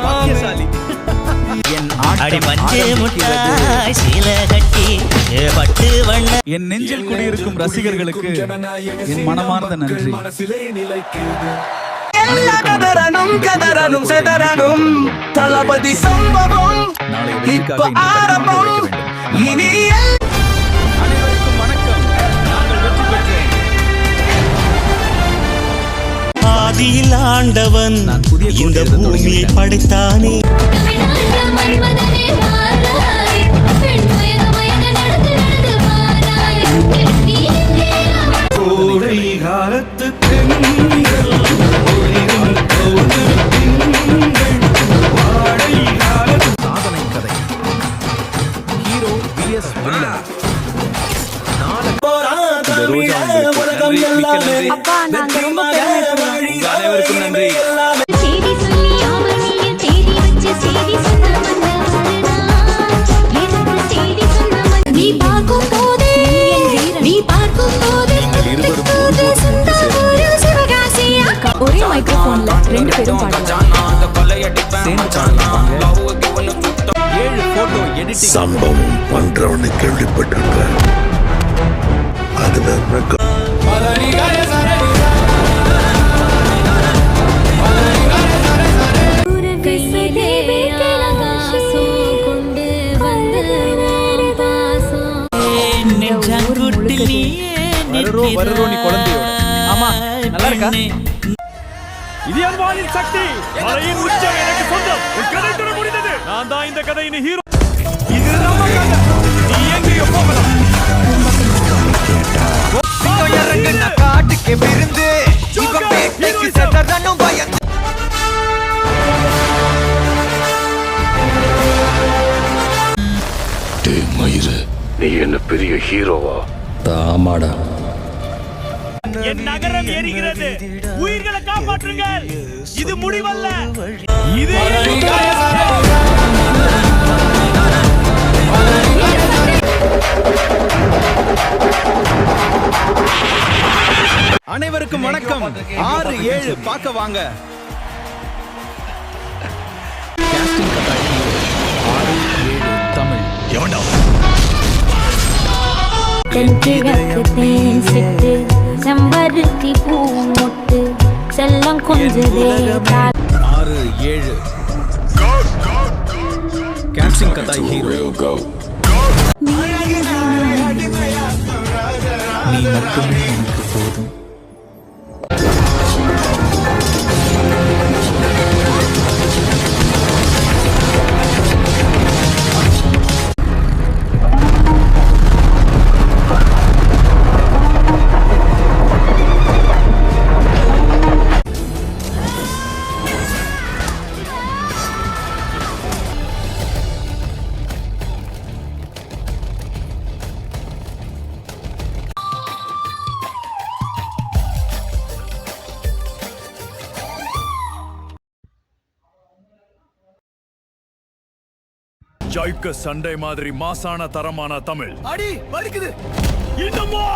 பாக்கியசாலி. என் நெஞ்சில் குடியிருக்கும் ரசிகர்களுக்கு என் மனமார்ந்த நன்றி. தளபதி சம்பவம் இப்ப ஆரம்பம். இனி அனைவருக்கும் வணக்கம். நாங்கள் வெற்றி பெற்றோம். ஆதியில் ஆண்டவன் இந்த பூமியை படைத்தானே. சாதனை கதை. Hero vs villain. அனைவருக்கும் நன்றி. ஒரே மைக்ரோஃபோன்ல 2 பேரும் பாடலாம். 7 போட்டோ எடிட்டிங். சம்பவம் பண்றவனு கேள்விப்பட்டிருப்பேன். அதுல வருரோ நீ குழந்தையோட. ஆமா, நல்லா இருக்கா? இது என் வாளின் சக்தி. மலையின் உச்சம் எனக்கு சொந்தம். கதை தொடர முடிந்தது. நான் தான் இந்த கதையின் ஹீரோ. இது நம்ம கதை. நீ எங்கேயோ போகலாம். காட்டுக்கு விருந்து இவன் பேட்டைக்கு செதறனும் பயம். மயிறு, நீ என்ன பெரிய ஹீரோவா? தாமாடா. என் நகரம் எரிகிறது. உயிர்களை காப்பாற்றுங்கள். இது முடிவல்ல. இது அனைவருக்கும் வணக்கம். 6-7 பார்க்க வாங்க. கேஸ்டிங் கதை 6-7 தமிழ். எவன்டா? தென்கிழக்கு தேன் சிட்டு செம்பருத்தி பூ மொட்டு செல்லம் கொஞ்சதே. 6-7 கேஸ்டிங் கதை ஹீரோ. நீ மட்டுமே எனக்கு போதும். ஜாய்க்க சண்டை மாதிரி மாசான தரமான தமிழ். அடி வலிக்குது. இன்னுமா